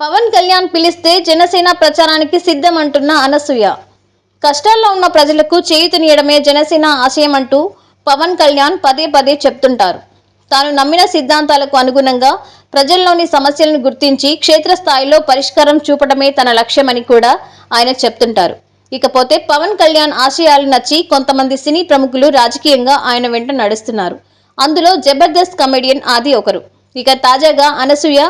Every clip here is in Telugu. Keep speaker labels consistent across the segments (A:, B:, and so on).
A: పవన్ కళ్యాణ్ పిలిస్తే జనసేన ప్రచారానికి సిద్ధం అంటున్న అనసూయ. కష్టాల్లో ఉన్న ప్రజలకు చేయూతనియడమే జనసేన ఆశయం అంటూ పవన్ కళ్యాణ్ పదే పదే చెప్తుంటారు. తాను నమ్మిన సిద్ధాంతాలకు అనుగుణంగా ప్రజల్లోని సమస్యలను గుర్తించి క్షేత్రస్థాయిలో పరిష్కారం చూపడమే తన లక్ష్యమని కూడా ఆయన చెప్తుంటారు. ఇకపోతే పవన్ కళ్యాణ్ ఆశయాలు నచ్చి కొంతమంది సినీ ప్రముఖులు రాజకీయంగా ఆయన వెంట నడుస్తున్నారు. అందులో జబర్దస్త్ కమెడియన్ ఆది ఒకరు. ఇక తాజాగా అనసూయ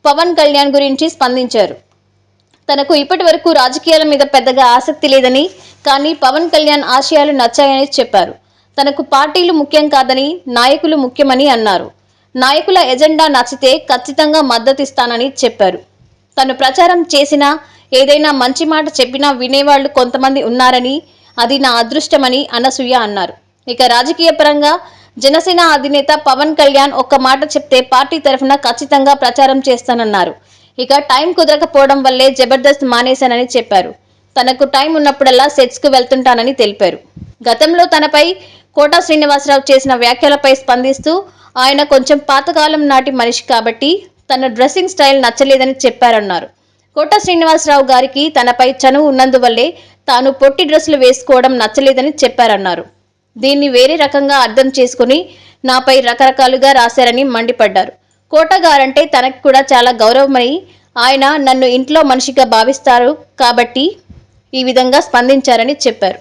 A: పవన్ కళ్యాణ్ గురించి స్పందించారు. తనకు ఇప్పటి వరకు రాజకీయాల మీద పెద్దగా ఆసక్తి లేదని, కానీ పవన్ కళ్యాణ్ ఆశయాలు నచ్చాయని చెప్పారు. తనకు పార్టీలు ముఖ్యం కాదని, నాయకులు ముఖ్యమని అన్నారు. నాయకుల ఎజెండా నచ్చితే ఖచ్చితంగా మద్దతిస్తానని చెప్పారు. తను ప్రచారం చేసినా, ఏదైనా మంచి మాట చెప్పినా వినేవాళ్లు కొంతమంది ఉన్నారని, అది నా అదృష్టమని అనసూయ అన్నారు. ఇక రాజకీయ పరంగా జనసేన అధినేత పవన్ కళ్యాణ్ ఒక్క మాట చెప్తే పార్టీ తరఫున ఖచ్చితంగా ప్రచారం చేస్తానన్నారు. ఇక టైం కుదరకపోవడం వల్లే జబర్దస్త్ మానేశానని చెప్పారు. తనకు టైం ఉన్నప్పుడల్లా సెట్స్ కు వెళ్తుంటానని తెలిపారు. గతంలో తనపై కోటా శ్రీనివాసరావు చేసిన వ్యాఖ్యలపై స్పందిస్తూ ఆయన కొంచెం పాతకాలం నాటి మనిషి కాబట్టి తన డ్రెస్సింగ్ స్టైల్ నచ్చలేదని చెప్పారన్నారు. కోటా శ్రీనివాసరావు గారికి తనపై చనువు ఉన్నందువల్లే తాను పొట్టి డ్రెస్సులు వేసుకోవడం నచ్చలేదని చెప్పారన్నారు. దీన్ని వేరే రకంగా అర్థం చేసుకుని నాపై రకరకాలుగా రాశారని మండిపడ్డారు. కోట గారంటే తనకి కూడా చాలా గౌరవమని, ఆయన నన్ను ఇంట్లో మనిషిగా భావిస్తారు కాబట్టి ఈ విధంగా స్పందించారని చెప్పారు.